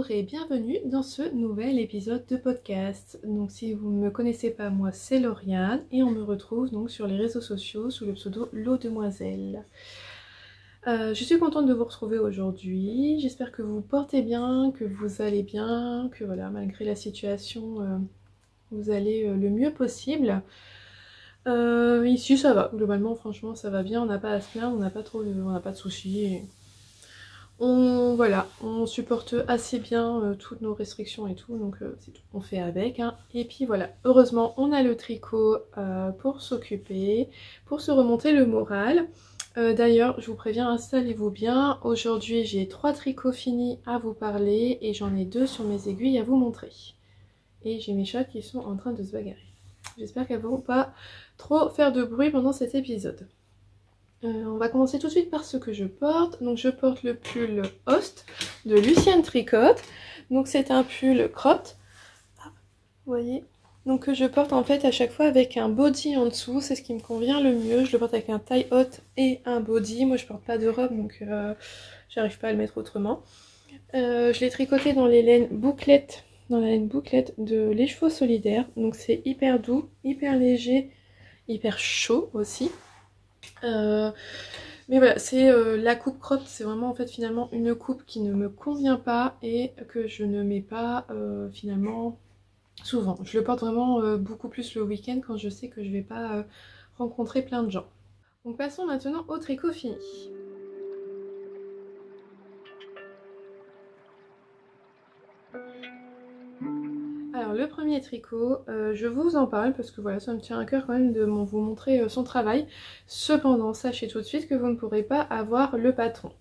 Bonjour et bienvenue dans ce nouvel épisode de podcast. Donc si vous ne me connaissez pas, moi c'est Lauriane et on me retrouve donc sur les réseaux sociaux sous le pseudo Lo Demoiselle. Je suis contente de vous retrouver aujourd'hui, j'espère que vous vous portez bien, que vous allez bien, que voilà, malgré la situation, vous allez le mieux possible. Ici ça va, globalement franchement ça va bien, on n'a pas à se plaindre, on n'a pas de soucis. On supporte assez bien toutes nos restrictions et tout, donc c'est tout. On fait avec. Hein. Et puis voilà, heureusement on a le tricot pour s'occuper, pour se remonter le moral. D'ailleurs, je vous préviens, installez-vous bien. Aujourd'hui j'ai 3 tricots finis à vous parler et j'en ai 2 sur mes aiguilles à vous montrer. Et j'ai mes chats qui sont en train de se bagarrer. J'espère qu'elles ne vont pas trop faire de bruit pendant cet épisode. On va commencer tout de suite par ce que je porte. Donc je porte le pull Host de Lucienne Tricotte. Donc c'est un pull cropped. Vous voyez. Donc que je porte en fait à chaque fois avec un body en dessous. C'est ce qui me convient le mieux. Je le porte avec un taille haute et un body. Moi je porte pas de robe donc j'arrive pas à le mettre autrement. Je l'ai tricoté dans les laines bouclettes. Dans la laine bouclette de Les Chevaux Solidaires. Donc c'est hyper doux, hyper léger, hyper chaud aussi. Mais voilà, c'est la coupe crop, c'est vraiment en fait finalement une coupe qui ne me convient pas et que je ne mets pas finalement souvent. Je le porte vraiment beaucoup plus le week-end quand je sais que je vais pas rencontrer plein de gens. Donc passons maintenant au tricot fini. Alors le premier tricot, je vous en parle parce que voilà, ça me tient à cœur quand même de vous montrer son travail. Cependant, sachez tout de suite que vous ne pourrez pas avoir le patron.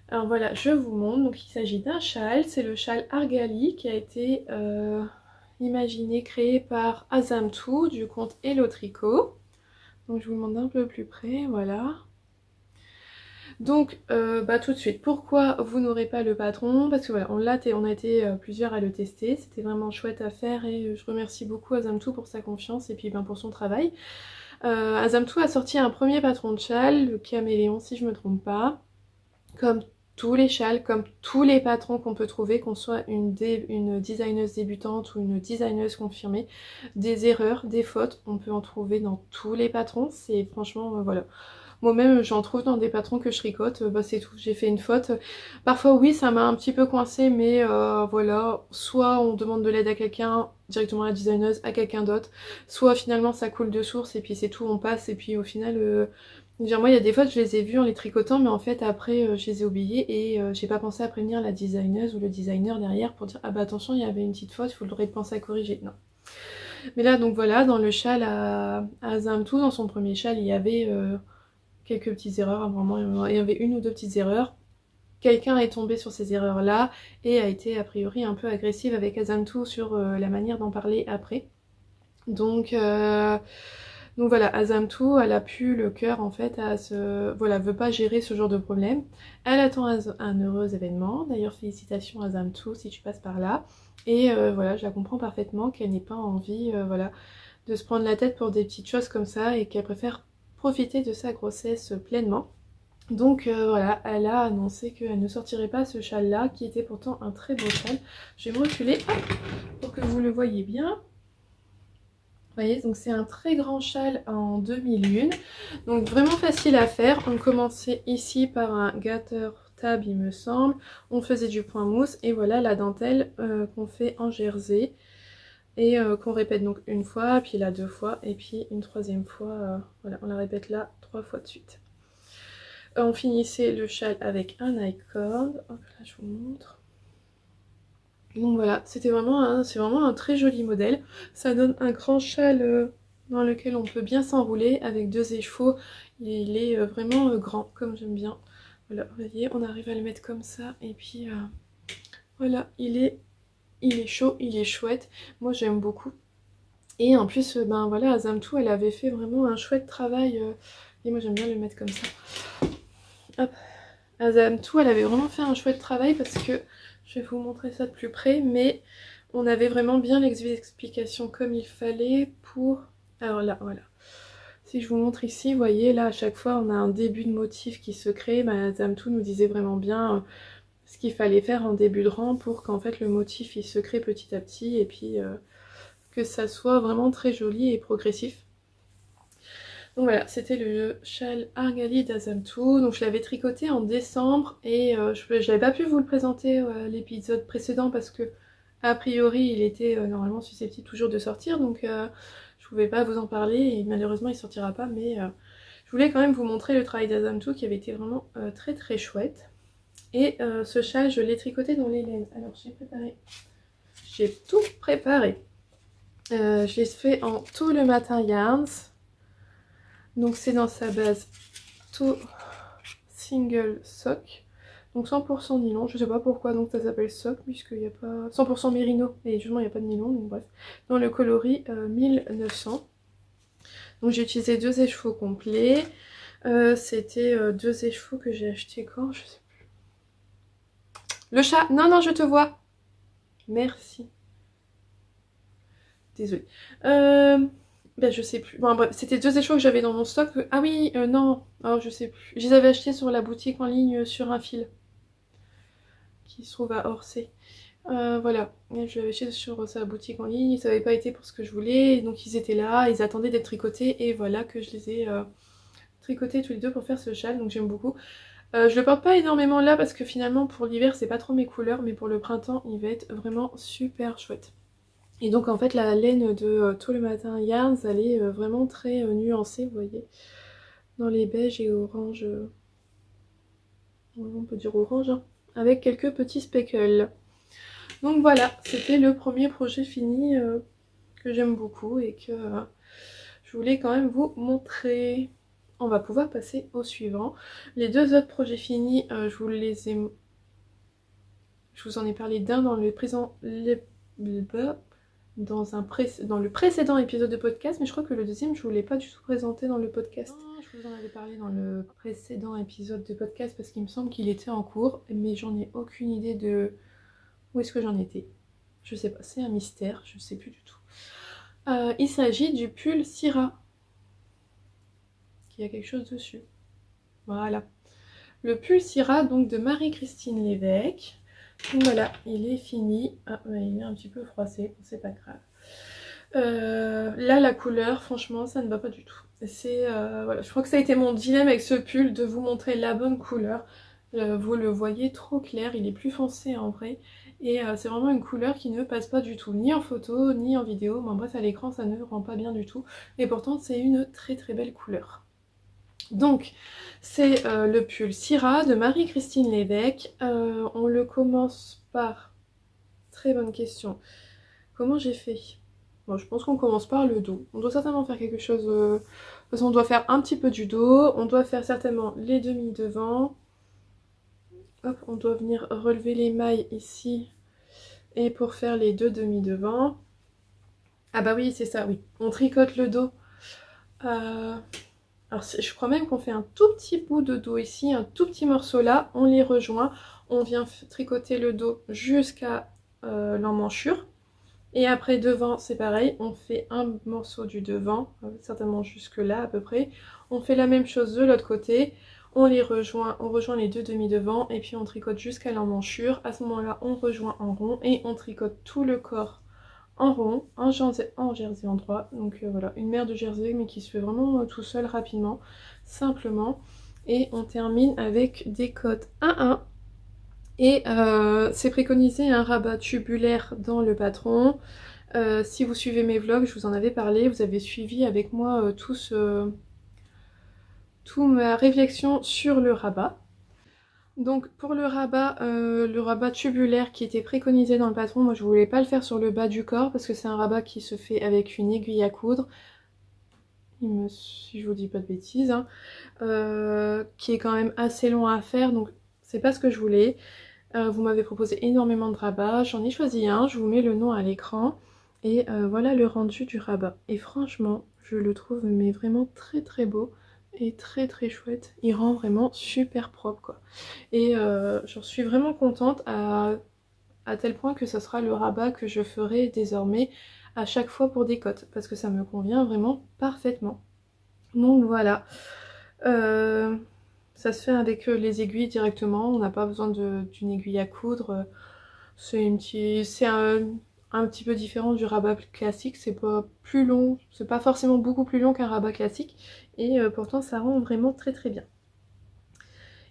Alors voilà, je vous montre, donc il s'agit d'un châle, c'est le châle Argali qui a été imaginé, créé par Azamtou du compte Hello Tricot. Donc je vous le montre d'un peu plus près, voilà. Donc tout de suite, pourquoi vous n'aurez pas le patron? Parce que voilà, on a été plusieurs à le tester, c'était vraiment chouette à faire et je remercie beaucoup Azamtou pour sa confiance et puis pour son travail. Azamtou a sorti un premier patron de châle, le caméléon si je me trompe pas, comme tous les châles, comme tous les patrons qu'on peut trouver, qu'on soit une designeuse débutante ou une designeuse confirmée, des erreurs, des fautes, on peut en trouver dans tous les patrons, c'est franchement, voilà. Moi-même, j'en trouve dans des patrons que je tricote, c'est tout, j'ai fait une faute. Parfois, oui, ça m'a un petit peu coincé, mais voilà, soit on demande de l'aide à quelqu'un, directement à la designeuse, à quelqu'un d'autre, soit finalement ça coule de source et puis c'est tout, on passe, et puis au final... moi il y a des fois je les ai vus en les tricotant mais en fait après je les ai oubliés et j'ai pas pensé à prévenir la designeuse ou le designer derrière pour dire ah bah attention il y avait une petite faute, il faudrait penser à corriger. Non. Mais là donc voilà, dans le châle à Azamtou, dans son premier châle il y avait quelques petites erreurs, vraiment il y avait une ou deux petites erreurs. Quelqu'un est tombé sur ces erreurs là et a été a priori un peu agressive avec Azamtou sur la manière d'en parler après. Donc voilà, Azamtou, elle a pu le cœur en fait à voilà, veut pas gérer ce genre de problème. Elle attend un heureux événement. D'ailleurs, félicitations Azamtou si tu passes par là. Et voilà, je la comprends parfaitement qu'elle n'ait pas envie voilà, de se prendre la tête pour des petites choses comme ça et qu'elle préfère profiter de sa grossesse pleinement. Donc voilà, elle a annoncé qu'elle ne sortirait pas ce châle là, qui était pourtant un très beau châle. Je vais me reculer pour que vous le voyez bien. Vous voyez, donc c'est un très grand châle en demi-lune, donc vraiment facile à faire. On commençait ici par un gatter tab il me semble, on faisait du point mousse et voilà la dentelle qu'on fait en jersey et qu'on répète donc une fois, puis là 2 fois et puis une troisième fois, voilà on la répète là 3 fois de suite. On finissait le châle avec un I-cord, hop là je vous montre. Donc voilà, c'est vraiment un très joli modèle. Ça donne un grand châle dans lequel on peut bien s'enrouler avec 2 échevaux. Il est vraiment grand, comme j'aime bien. Voilà, vous voyez, on arrive à le mettre comme ça. Et puis voilà, il est chaud, il est chouette. Moi j'aime beaucoup. Et en plus, voilà, Azamtou, elle avait fait vraiment un chouette travail. Et moi j'aime bien le mettre comme ça. Hop. Azamtou, elle avait vraiment fait un chouette travail parce que... Je vais vous montrer ça de plus près, mais on avait vraiment bien l'explication comme il fallait pour... Alors là, voilà. Si je vous montre ici, vous voyez, là, à chaque fois, on a un début de motif qui se crée. Azamtou nous disait vraiment bien, ce qu'il fallait faire en début de rang pour qu'en fait le motif il se crée petit à petit et puis que ça soit vraiment très joli et progressif. Donc voilà, c'était le châle Argali d'Azamtou. Donc je l'avais tricoté en décembre et j'avais pas pu vous le présenter à l'épisode précédent parce que a priori il était normalement susceptible toujours de sortir, donc je pouvais pas vous en parler et malheureusement il sortira pas, mais je voulais quand même vous montrer le travail d'Azamtou qui avait été vraiment très très chouette. Et ce châle je l'ai tricoté dans les laines. Alors j'ai tout préparé. Je l'ai fait en tout le matin yarns. Donc c'est dans sa base tout single sock. Donc 100% nylon, je sais pas pourquoi donc ça s'appelle sock puisqu'il n'y a pas 100% mérino et justement il n'y a pas de nylon, donc bref. Dans le coloris 1900. Donc j'ai utilisé 2 écheveaux complets. C'était 2 écheveaux que j'ai acheté quand, je sais plus. Le chat, non non je te vois. Merci. Désolée. Ben je sais plus. Bon bref, c'était 2 écheveaux que j'avais dans mon stock. Ah oui, non, oh, je sais plus. Je les avais achetés sur la boutique en ligne sur un fil. Qui se trouve à Orsay. Voilà, je l'avais acheté sur sa boutique en ligne, ça n'avait pas été pour ce que je voulais, donc ils étaient là, ils attendaient d'être tricotés, et voilà que je les ai tricotés tous les deux pour faire ce châle, donc j'aime beaucoup. Je le porte pas énormément là parce que finalement pour l'hiver c'est pas trop mes couleurs, mais pour le printemps il va être vraiment super chouette. Et donc en fait la laine de Tout le matin yarns elle est vraiment très nuancée, vous voyez, dans les beiges et orange, on peut dire orange, hein, avec quelques petits speckles. Donc voilà, c'était le premier projet fini que j'aime beaucoup et que je voulais quand même vous montrer. On va pouvoir passer au suivant. Les 2 autres projets finis, je vous en ai parlé d'un dans le précédent épisode de podcast, mais je crois que le deuxième je ne vous l'ai pas du tout présenté dans le podcast. Je vous en avais parlé dans le précédent épisode de podcast parce qu'il me semble qu'il était en cours, mais j'en ai aucune idée de où est-ce que j'en étais. Je sais pas, c'est un mystère, je sais plus du tout. Il s'agit du pull Syrah. Il y a quelque chose dessus. Voilà. Le pull Syrah donc de Marie-Christine Lévesque. Donc voilà, il est fini. Ah, ouais, il est un petit peu froissé, c'est pas grave. Là, la couleur, franchement, ça ne va pas du tout. Voilà, je crois que ça a été mon dilemme avec ce pull, de vous montrer la bonne couleur. Vous le voyez trop clair, il est plus foncé en vrai. Et c'est vraiment une couleur qui ne passe pas du tout, ni en photo, ni en vidéo. Mais en bref, à l'écran, ça ne rend pas bien du tout. Et pourtant, c'est une très très belle couleur. Donc, c'est le pull Syrah de Marie-Christine Lévesque. On le commence par... Très bonne question. Comment j'ai fait? Bon, je pense qu'on commence par le dos. On doit certainement faire quelque chose... De toute façon, on doit faire un petit peu du dos. On doit faire certainement les demi devant. Hop, on doit venir relever les mailles ici. Et pour faire les 2 demi devant. Ah bah oui, c'est ça, oui. On tricote le dos. Alors je crois même qu'on fait un tout petit bout de dos ici, un tout petit morceau là. On les rejoint. On vient tricoter le dos jusqu'à l'emmanchure. Et après devant c'est pareil, on fait un morceau du devant, certainement jusque là à peu près. On fait la même chose de l'autre côté, on rejoint les 2 demi devant et puis on tricote jusqu'à l'emmanchure. À ce moment là on rejoint en rond et on tricote tout le corps en rond, en jersey endroit. Donc voilà, une mère de jersey mais qui se fait vraiment tout seul rapidement, simplement. Et on termine avec des côtes 1-1. Et c'est préconisé un rabat tubulaire dans le patron. Si vous suivez mes vlogs, je vous en avais parlé, vous avez suivi avec moi toute ma réflexion sur le rabat. Donc pour le rabat tubulaire qui était préconisé dans le patron, moi je voulais pas le faire sur le bas du corps parce que c'est un rabat qui se fait avec une aiguille à coudre. Si je vous dis pas de bêtises, hein, qui est quand même assez long à faire, donc c'est pas ce que je voulais. Vous m'avez proposé énormément de rabats, j'en ai choisi un, je vous mets le nom à l'écran. Et voilà le rendu du rabat. Et franchement, je le trouve mais vraiment très très beau et très très chouette. Il rend vraiment super propre quoi. Et j'en suis vraiment contente à tel point que ça sera le rabat que je ferai désormais à chaque fois pour des côtes. Parce que ça me convient vraiment parfaitement. Donc voilà. Ça se fait avec les aiguilles directement, on n'a pas besoin d'une aiguille à coudre. C'est un petit peu différent du rabat classique, c'est pas plus long, c'est pas forcément beaucoup plus long qu'un rabat classique, et pourtant ça rend vraiment très très bien.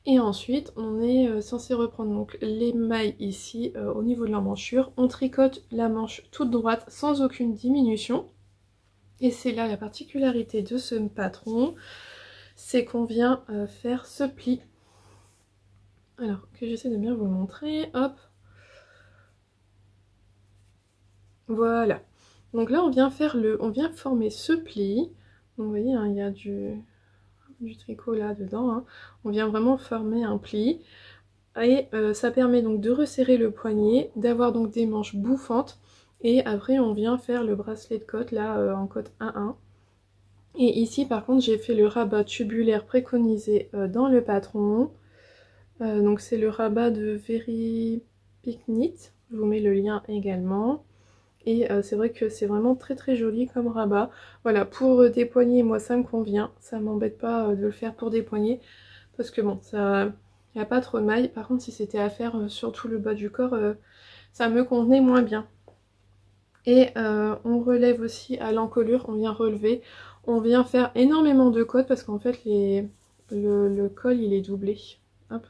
Et ensuite on est censé reprendre donc les mailles ici au niveau de l'emmanchure, on tricote la manche toute droite sans aucune diminution, et c'est là la particularité de ce patron, c'est qu'on vient faire ce pli. Alors que j'essaie de bien vous montrer, hop. Voilà. Donc là on vient former ce pli. Donc vous voyez, hein, il y a du tricot là dedans. Hein. On vient vraiment former un pli. Et ça permet donc de resserrer le poignet, d'avoir donc des manches bouffantes. Et après on vient faire le bracelet de côte là en côte 1-1. Et ici par contre j'ai fait le rabat tubulaire préconisé dans le patron. Donc c'est le rabat de Very Pick Knit. Je vous mets le lien également. Et c'est vrai que c'est vraiment très très joli comme rabat. Voilà, pour des poignets, moi ça me convient. Ça m'embête pas de le faire pour des poignets. Parce que bon, ça, il n'y a pas trop de mailles. Par contre, si c'était à faire sur tout le bas du corps, ça me convenait moins bien. Et on relève aussi à l'encolure, on vient relever. On vient faire énormément de côtes parce qu'en fait le col il est doublé. Hop.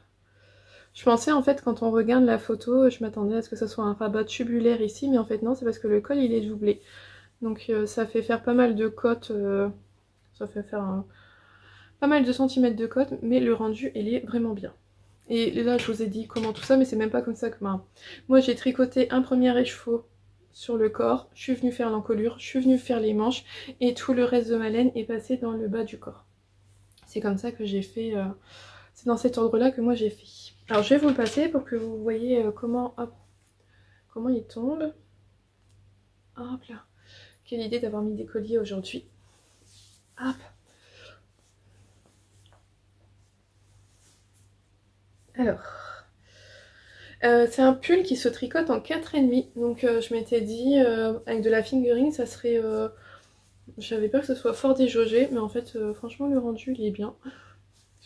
Je pensais en fait quand on regarde la photo, je m'attendais à ce que ça soit un rabat tubulaire ici, mais en fait non, c'est parce que le col il est doublé. Donc ça fait faire pas mal de côtes, ça fait faire pas mal de centimètres de côte, mais le rendu il est vraiment bien. Et là je vous ai dit comment tout ça, mais c'est même pas comme ça que moi j'ai tricoté un premier écheveau sur le corps, je suis venue faire l'encolure, je suis venue faire les manches, et tout le reste de ma laine est passé dans le bas du corps. C'est comme ça que j'ai fait, c'est dans cet ordre là que moi j'ai fait. Alors je vais vous le passer pour que vous voyez comment il tombe. Hop là. Quelle idée d'avoir mis des colliers aujourd'hui. Hop. Alors. C'est un pull qui se tricote en 4,5. Donc je m'étais dit avec de la fingering ça serait... J'avais peur que ce soit fort déjaugé, mais en fait franchement le rendu il est bien.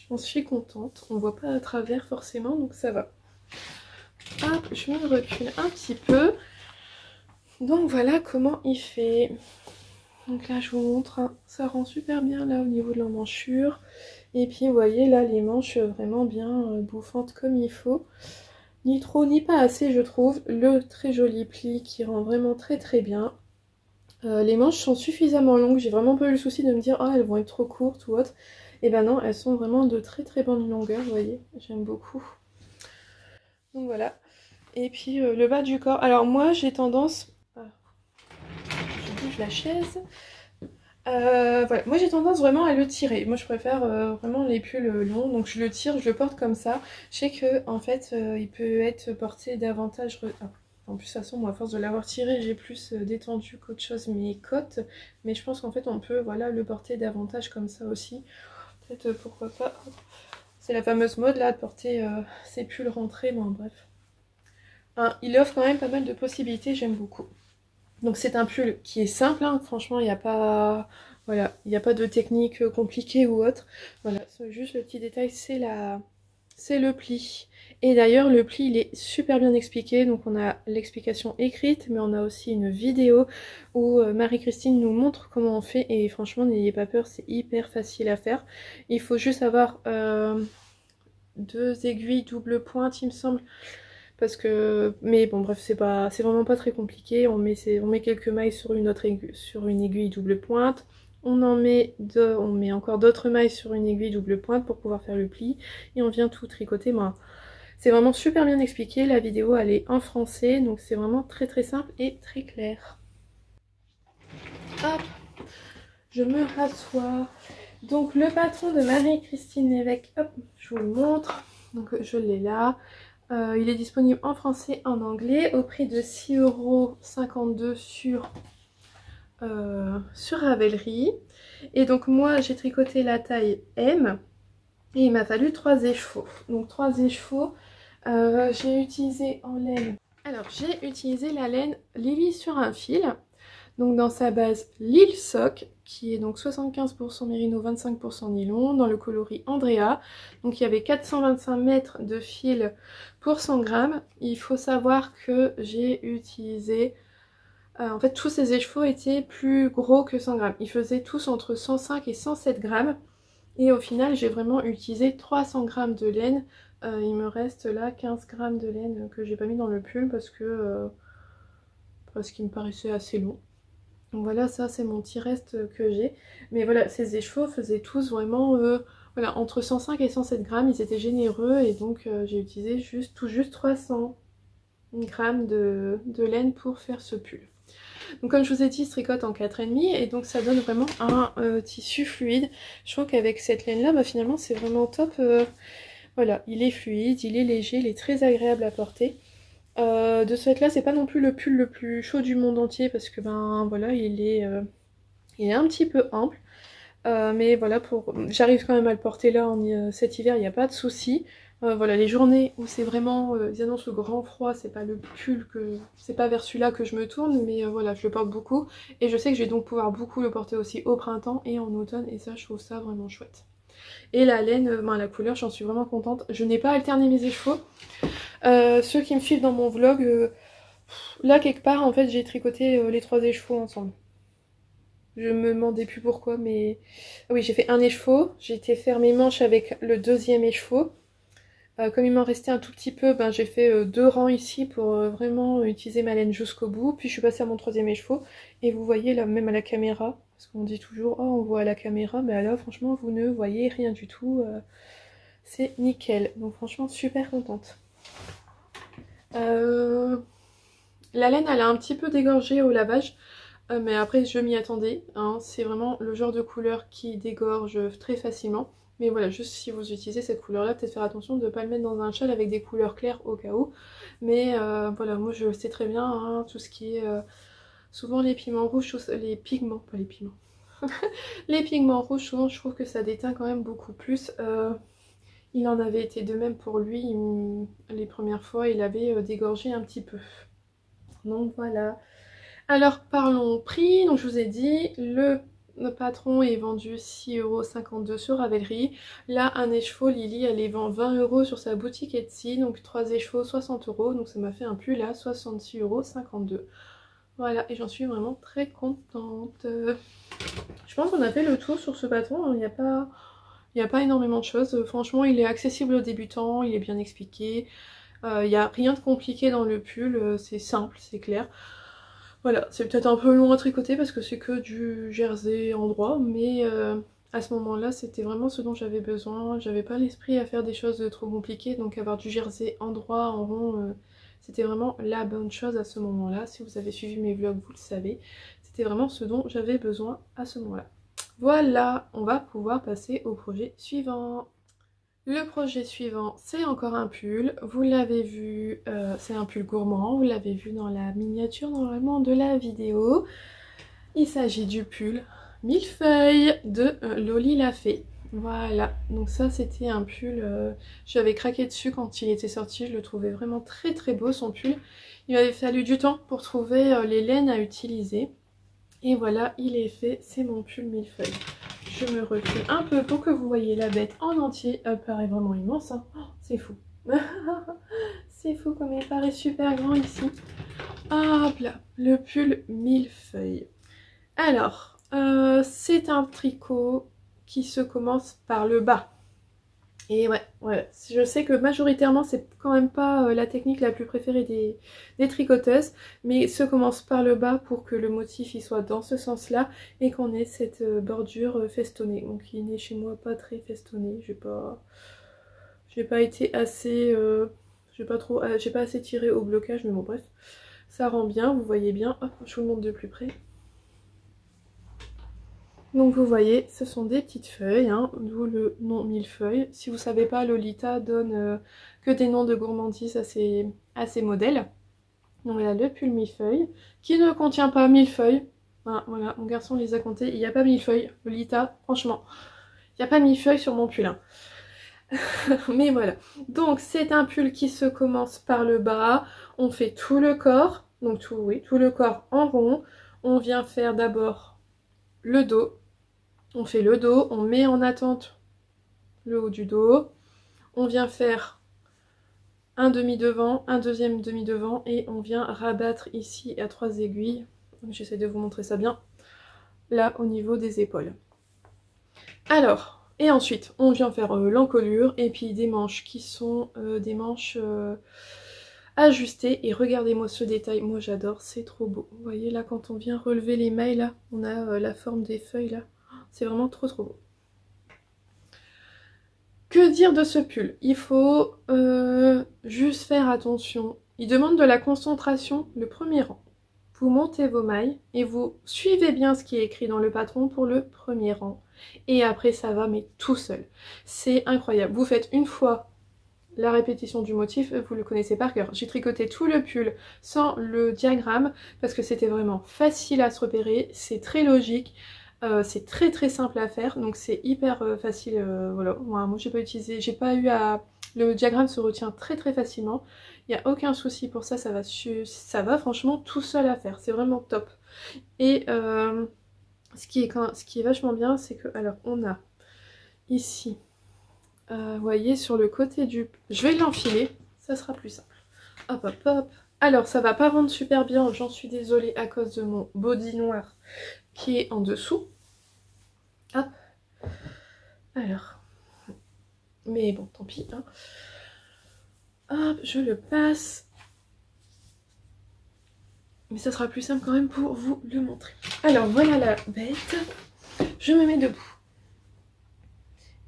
J'en suis contente. On voit pas à travers forcément, donc ça va. Hop, je me recule un petit peu. Donc voilà comment il fait. Donc là je vous montre, hein, ça rend super bien là au niveau de l'emmanchure. Et puis vous voyez là les manches vraiment bien bouffantes comme il faut. Ni trop ni pas assez je trouve. Le très joli pli qui rend vraiment très très bien. Les manches sont suffisamment longues, j'ai vraiment pas eu le souci de me dire oh elles vont être trop courtes ou autre. Et ben non, elles sont vraiment de très très bonne longueur, vous voyez, j'aime beaucoup. Donc voilà. Et puis le bas du corps. Alors moi j'ai tendance... je bouge la chaise. Voilà. Moi j'ai tendance vraiment à le tirer. Moi je préfère vraiment les pulls longs. Donc je le tire, je le porte comme ça. Je sais que en fait il peut être porté davantage... En plus de toute façon moi à force de l'avoir tiré j'ai plus détendu qu'autre chose mes côtes. Mais je pense qu'en fait on peut voilà, le porter davantage comme ça aussi. Peut-être pourquoi pas. C'est la fameuse mode là de porter ses pulls rentrés. Bon bref. Hein, il offre quand même pas mal de possibilités, j'aime beaucoup. Donc c'est un pull qui est simple, hein. Franchement il n'y a pas... Voilà, il n'y a pas de technique compliquée ou autre. Voilà, juste le petit détail, c'est le pli. Et d'ailleurs le pli il est super bien expliqué, donc on a l'explication écrite, mais on a aussi une vidéo où Marie-Christine nous montre comment on fait, et franchement n'ayez pas peur, c'est hyper facile à faire. Il faut juste avoir 2 aiguilles double pointe il me semble. Parce que, mais bon bref, c'est vraiment pas très compliqué. On met quelques mailles sur une aiguille double pointe. On met encore d'autres mailles sur une aiguille double pointe pour pouvoir faire le pli. Et on vient tout tricoter. Ben, c'est vraiment super bien expliqué. La vidéo elle est en français, donc c'est vraiment très très simple et très clair. Hop, je me rassois. Donc le patron de Marie-Christine Lévesque, hop, je vous le montre. Donc je l'ai là. Il est disponible en français et en anglais au prix de 6,52 € sur Ravelry. Et donc moi j'ai tricoté la taille M et il m'a fallu 3 écheveaux. Donc 3 écheveaux, j'ai utilisé en laine. Alors j'ai utilisé la laine Lily sur un fil. Donc dans sa base Lil Sock, qui est donc 75% mérino, 25% nylon, dans le coloris Andrea. Donc il y avait 425 mètres de fil pour 100 grammes. Il faut savoir que j'ai utilisé... en fait tous ces écheveaux étaient plus gros que 100 grammes. Ils faisaient tous entre 105 et 107 grammes. Et au final j'ai vraiment utilisé 300 grammes de laine. Il me reste là 15 grammes de laine que j'ai pas mis dans le pull parce qu'il me paraissait assez long. Donc voilà, ça c'est mon petit reste que j'ai. Mais voilà, ces écheveaux faisaient tous vraiment voilà, entre 105 et 107 grammes. Ils étaient généreux et donc j'ai utilisé tout juste 300 grammes de laine pour faire ce pull. Donc comme je vous ai dit, je tricote en 4,5 et donc ça donne vraiment un tissu fluide. Je trouve qu'avec cette laine là, bah, finalement c'est vraiment top. Voilà, il est fluide, il est léger, il est très agréable à porter. De ce fait là, c'est pas non plus le pull le plus chaud du monde entier parce que ben voilà, il est un petit peu ample. Mais voilà, j'arrive quand même à le porter là cet hiver, il n'y a pas de souci. Voilà, les journées où c'est vraiment, ils annoncent le grand froid, c'est pas le pull c'est pas vers celui-là que je me tourne, mais voilà, je le porte beaucoup. Et je sais que je vais donc pouvoir beaucoup le porter aussi au printemps et en automne, et ça, je trouve ça vraiment chouette. Et la laine, la couleur, j'en suis vraiment contente. Je n'ai pas alterné mes écheveaux. Ceux qui me suivent dans mon vlog, là quelque part, en fait, j'ai tricoté les 3 écheveaux ensemble. Je me demandais plus pourquoi, mais... Oui, j'ai fait un écheveau, j'ai été faire mes manches avec le 2e écheveau. Comme il m'en restait un tout petit peu, ben, j'ai fait 2 rangs ici pour vraiment utiliser ma laine jusqu'au bout. Puis je suis passée à mon 3e écheveau. Et vous voyez là, même à la caméra, parce qu'on dit toujours « Oh, on voit à la caméra », mais là, franchement, vous ne voyez rien du tout. C'est nickel. Donc franchement, super contente. La laine, elle a un petit peu dégorgé au lavage. Mais après je m'y attendais, hein. C'est vraiment le genre de couleur qui dégorge très facilement. Mais voilà, juste si vous utilisez cette couleur là, peut-être faire attention de ne pas le mettre dans un châle avec des couleurs claires au cas où. Mais voilà, moi je le sais très bien, hein, tout ce qui est souvent les pigments rouges, les pigments, pas les pigments. Les pigments rouges, souvent je trouve que ça déteint quand même beaucoup plus. Il en avait été de même pour lui, les premières fois il avait dégorgé un petit peu. Donc voilà. Alors parlons prix, donc je vous ai dit, le patron est vendu 6,52 € sur Ravelry. Là un écheveau, Lily elle les vend 20 € sur sa boutique Etsy, donc 3 échevaux 60 €, donc ça m'a fait un pull à 66,52 €. Voilà, et j'en suis vraiment très contente. Je pense qu'on a fait le tour sur ce patron, il n'y a pas énormément de choses. Franchement il est accessible aux débutants, il est bien expliqué. Il n'y a rien de compliqué dans le pull, c'est simple, c'est clair. Voilà, c'est peut-être un peu long à tricoter parce que c'est que du jersey endroit, mais à ce moment-là, c'était vraiment ce dont j'avais besoin. J'avais pas l'esprit à faire des choses trop compliquées, donc avoir du jersey endroit, en rond, c'était vraiment la bonne chose à ce moment-là. Si vous avez suivi mes vlogs, vous le savez. C'était vraiment ce dont j'avais besoin à ce moment-là. Voilà, on va pouvoir passer au projet suivant. Le projet suivant, c'est encore un pull, vous l'avez vu, c'est un pull gourmand, vous l'avez vu dans la miniature normalement de la vidéo. Il s'agit du pull Millefeuille de Loli l'a fait. Voilà, donc ça c'était un pull, j'avais craqué dessus quand il était sorti, je le trouvais vraiment très très beau son pull. Il m'avait fallu du temps pour trouver les laines à utiliser. Et voilà, il est fait, c'est mon pull Millefeuille. Je me recule un peu pour que vous voyez la bête en entier. Elle paraît vraiment immense, hein. Oh, c'est fou. C'est fou comme il paraît super grand ici. Hop là, le pull Millefeuille. Alors, c'est un tricot qui se commence par le bas. Et ouais, je sais que majoritairement c'est quand même pas la technique la plus préférée des tricoteuses, mais se commence par le bas pour que le motif il soit dans ce sens là et qu'on ait cette bordure festonnée. Donc il n'est chez moi pas très festonné, j'ai pas été assez, j'ai pas assez tiré au blocage, mais bon bref, ça rend bien, vous voyez bien, hop, je vous le montre de plus près. Donc vous voyez, ce sont des petites feuilles, hein, d'où le nom Millefeuille. Si vous ne savez pas, Lolita donne que des noms de gourmandise à ses modèles. Donc voilà, le pull Millefeuille, qui ne contient pas 1000 feuilles. Ah, voilà, mon garçon les a comptées, il n'y a pas 1000 feuilles. Lolita, franchement, il n'y a pas 1000 feuilles sur mon pull. Hein. Mais voilà, donc c'est un pull qui se commence par le bas. On fait tout le corps, donc tout le corps en rond. on vient faire d'abord le dos. On fait le dos, on met en attente le haut du dos. On vient faire un demi-devant, un deuxième demi-devant et on vient rabattre ici à 3 aiguilles. J'essaie de vous montrer ça bien. Là, au niveau des épaules. Alors, et ensuite, on vient faire l'encolure et puis des manches qui sont des manches ajustées. Et regardez-moi ce détail, moi j'adore, c'est trop beau. Vous voyez là, quand on vient relever les mailles, là, on a la forme des feuilles là. C'est vraiment trop trop beau. Que dire de ce pull? Il faut juste faire attention. Il demande de la concentration le premier rang. Vous montez vos mailles et vous suivez bien ce qui est écrit dans le patron pour le premier rang. Et après ça va mais tout seul. C'est incroyable. Vous faites une fois la répétition du motif, vous le connaissez par cœur. J'ai tricoté tout le pull sans le diagramme parce que c'était vraiment facile à se repérer. C'est très logique. C'est très très simple à faire, donc c'est hyper facile. Voilà, moi j'ai pas utilisé, j'ai pas eu à... Le diagramme se retient très très facilement. Il n'y a aucun souci pour ça, ça va franchement tout seul à faire, c'est vraiment top. Et ce qui est vachement bien, c'est que, alors on a ici, vous voyez sur le côté du... Je vais l'enfiler, ça sera plus simple. Hop hop hop. Alors ça va pas rendre super bien, j'en suis désolée à cause de mon body noir qui est en dessous. Hop. Alors. Mais bon, tant pis. Hein. Hop, je le passe. Mais ça sera plus simple quand même pour vous le montrer. Alors, voilà la bête. Je me mets debout.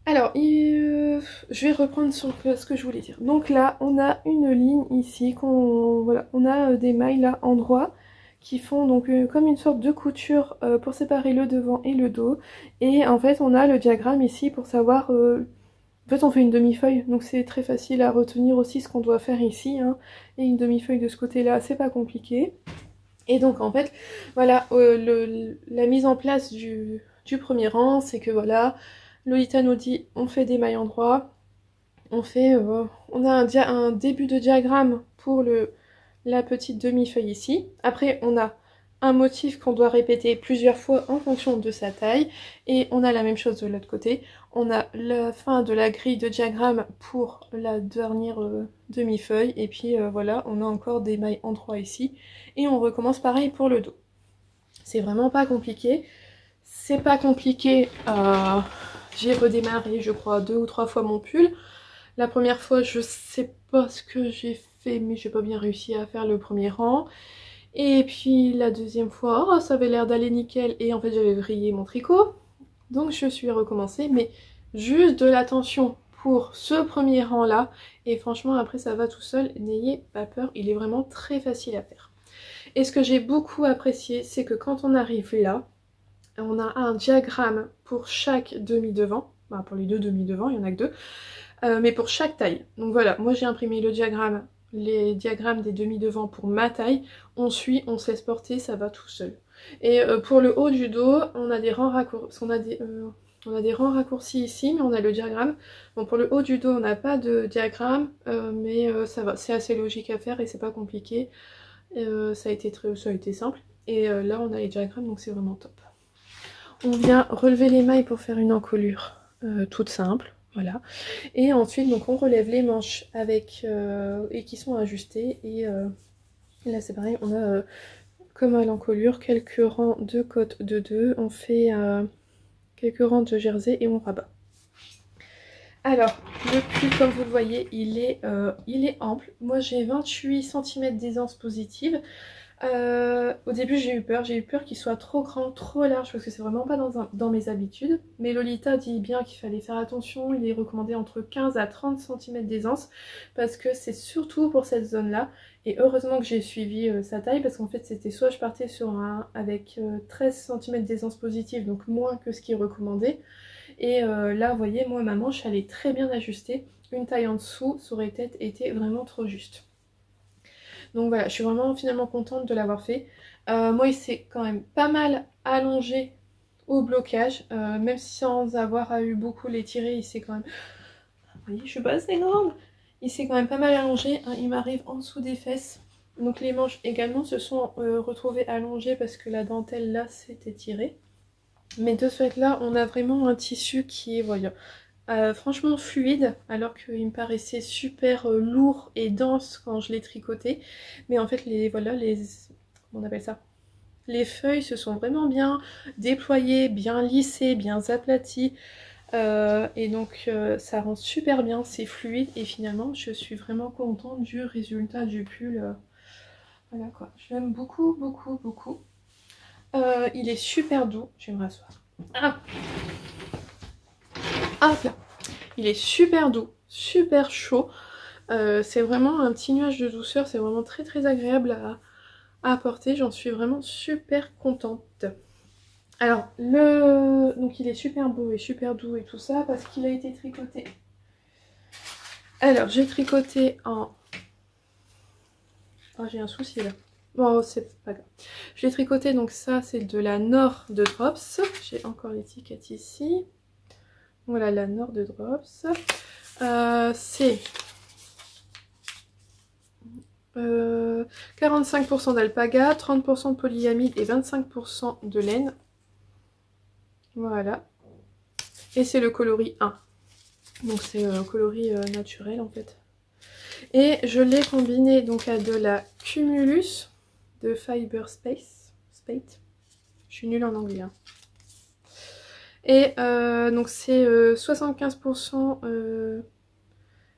Alors, je vais reprendre sur ce que je voulais dire. Donc là, on a une ligne ici. Voilà, on a des mailles là en droit qui font donc comme une sorte de couture pour séparer le devant et le dos. Et en fait, on a le diagramme ici pour savoir... En fait, on fait une demi-feuille, donc c'est très facile à retenir aussi ce qu'on doit faire ici. Hein. Et une demi-feuille de ce côté-là, c'est pas compliqué. Et donc, en fait, voilà, la mise en place du premier rang, c'est que voilà, Lolita nous dit, on fait des mailles en droit, on a un début de diagramme pour la petite demi-feuille ici. Après, on a un motif qu'on doit répéter plusieurs fois en fonction de sa taille. Et on a la même chose de l'autre côté. On a la fin de la grille de diagramme pour la dernière demi-feuille. Et puis voilà, on a encore des mailles en droit ici. Et on recommence pareil pour le dos. C'est vraiment pas compliqué. C'est pas compliqué. J'ai redémarré, je crois, 2 ou 3 fois mon pull. La première fois, je sais pas ce que j'ai fait, mais j'ai pas bien réussi à faire le premier rang. Et puis la deuxième fois, oh, ça avait l'air d'aller nickel. Et en fait, j'avais vrillé mon tricot. Donc je suis recommencée, mais juste de l'attention pour ce premier rang-là. Et franchement, après, ça va tout seul. N'ayez pas peur, il est vraiment très facile à faire. Et ce que j'ai beaucoup apprécié, c'est que quand on arrive là, on a un diagramme pour chaque demi-devant. Bah, pour les deux demi-devants, il n'y en a que 2. Mais pour chaque taille. Donc voilà, moi j'ai imprimé le diagramme, les diagrammes des demi-devants pour ma taille. On suit, on se laisse porter, ça va tout seul. Et pour le haut du dos, on a des rangs raccourcis. On a des rangs raccourcis ici, mais on a le diagramme. Bon, pour le haut du dos, on n'a pas de diagramme, mais ça va, c'est assez logique à faire et c'est pas compliqué. Ça a été simple. Et là, on a les diagrammes, donc c'est vraiment top. On vient relever les mailles pour faire une encolure toute simple. Voilà. Et ensuite, donc, on relève les manches avec et qui sont ajustées. Et là, c'est pareil, on a comme à l'encolure quelques rangs de côtes de 2. On fait quelques rangs de jersey et on rabat. Alors, le pull, comme vous le voyez, il est ample. Moi, j'ai 28 cm d'aisance positive. Au début j'ai eu peur qu'il soit trop grand, trop large parce que c'est vraiment pas dans mes habitudes. Mais Lolita dit bien qu'il fallait faire attention, il est recommandé entre 15 à 30 cm d'aisance parce que c'est surtout pour cette zone là. Et heureusement que j'ai suivi sa taille parce qu'en fait c'était soit je partais sur avec 13 cm d'aisance positive, donc moins que ce qui est recommandé. Et là vous voyez, moi ma manche elle est très bien ajustée, une taille en dessous ça aurait peut-être été vraiment trop juste. Donc voilà, je suis vraiment finalement contente de l'avoir fait. Moi, il s'est quand même pas mal allongé au blocage. Même sans avoir eu beaucoup l'étirer, il s'est quand même... Vous voyez, je suis pas assez grande. Il s'est quand même pas mal allongé. Hein, il m'arrive en dessous des fesses. Donc les manches également se sont retrouvées allongées parce que la dentelle là s'est étirée. Mais de ce fait là, on a vraiment un tissu qui est, voilà, franchement fluide, alors qu'il me paraissait super lourd et dense quand je l'ai tricoté. Mais en fait, voilà, on appelle ça, les feuilles se sont vraiment bien déployées, bien lissées, bien aplaties. Et donc ça rend super bien, c'est fluide. Et finalement, je suis vraiment contente du résultat du pull. Voilà quoi, je l'aime beaucoup, beaucoup, beaucoup. Il est super doux. Je vais me rasseoir. Ah, hop là. Il est super doux, super chaud. C'est vraiment un petit nuage de douceur. C'est vraiment très très agréable à porter. J'en suis vraiment super contente. Alors, donc il est super beau et super doux et tout ça parce qu'il a été tricoté. Alors, j'ai tricoté en... Oh, j'ai un souci là. Bon, c'est pas grave. Je l'ai tricoté, donc ça, c'est de la Nord de Drops. J'ai encore l'étiquette ici. Voilà, la Nord de Drops. C'est 45% d'alpaga, 30% de polyamide et 25% de laine. Voilà. Et c'est le coloris 1. Donc c'est un coloris naturel en fait. Et je l'ai combiné donc à de la Cumulus de Fiber Spate. Je suis nulle en anglais. Hein. Et donc c'est 75%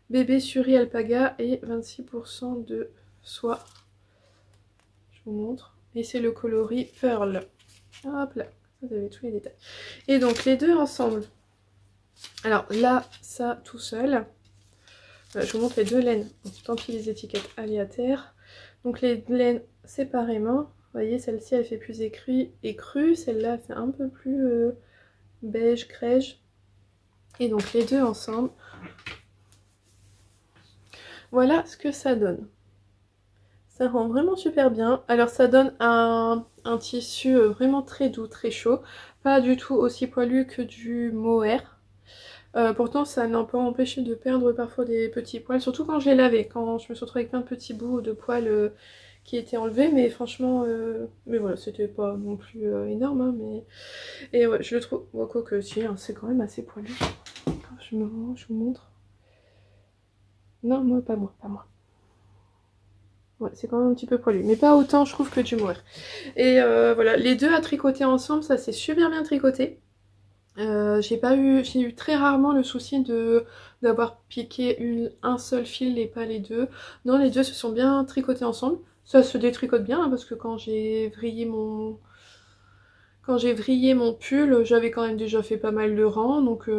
bébé suri alpaga et 26% de soie. Je vous montre. Et c'est le coloris Pearl. Hop là, vous avez tous les détails. Et donc les deux ensemble. Alors là, ça tout seul. Je vous montre les deux laines. Donc, tant pis les étiquettes aléatoires. Donc les laines séparément. Vous voyez, celle-ci elle fait plus écrit et crue. Celle-là fait un peu plus beige, crège. Et donc les deux ensemble. Voilà ce que ça donne. Ça rend vraiment super bien. Alors ça donne un tissu vraiment très doux, très chaud. Pas du tout aussi poilu que du mohair. Pourtant ça n'a pas empêché de perdre parfois des petits poils, surtout quand je l'ai lavé, quand je me suis retrouvée avec plein de petits bouts de poils qui étaient enlevés, mais franchement, mais voilà, c'était pas non plus énorme, hein, mais... Et ouais, je le trouve, bon, quoi que si, hein, c'est quand même assez poilu. Je vous montre. Non, moi, pas moi, pas moi. Ouais, c'est quand même un petit peu poilu, mais pas autant je trouve que du mohair. Et voilà, les deux à tricoter ensemble, ça c'est super bien tricoté. J'ai eu très rarement le souci d'avoir piqué un seul fil et pas les deux. Non, les deux se sont bien tricotés ensemble. Ça se détricote bien hein, parce que quand j'ai vrillé mon pull, j'avais quand même déjà fait pas mal de rangs, donc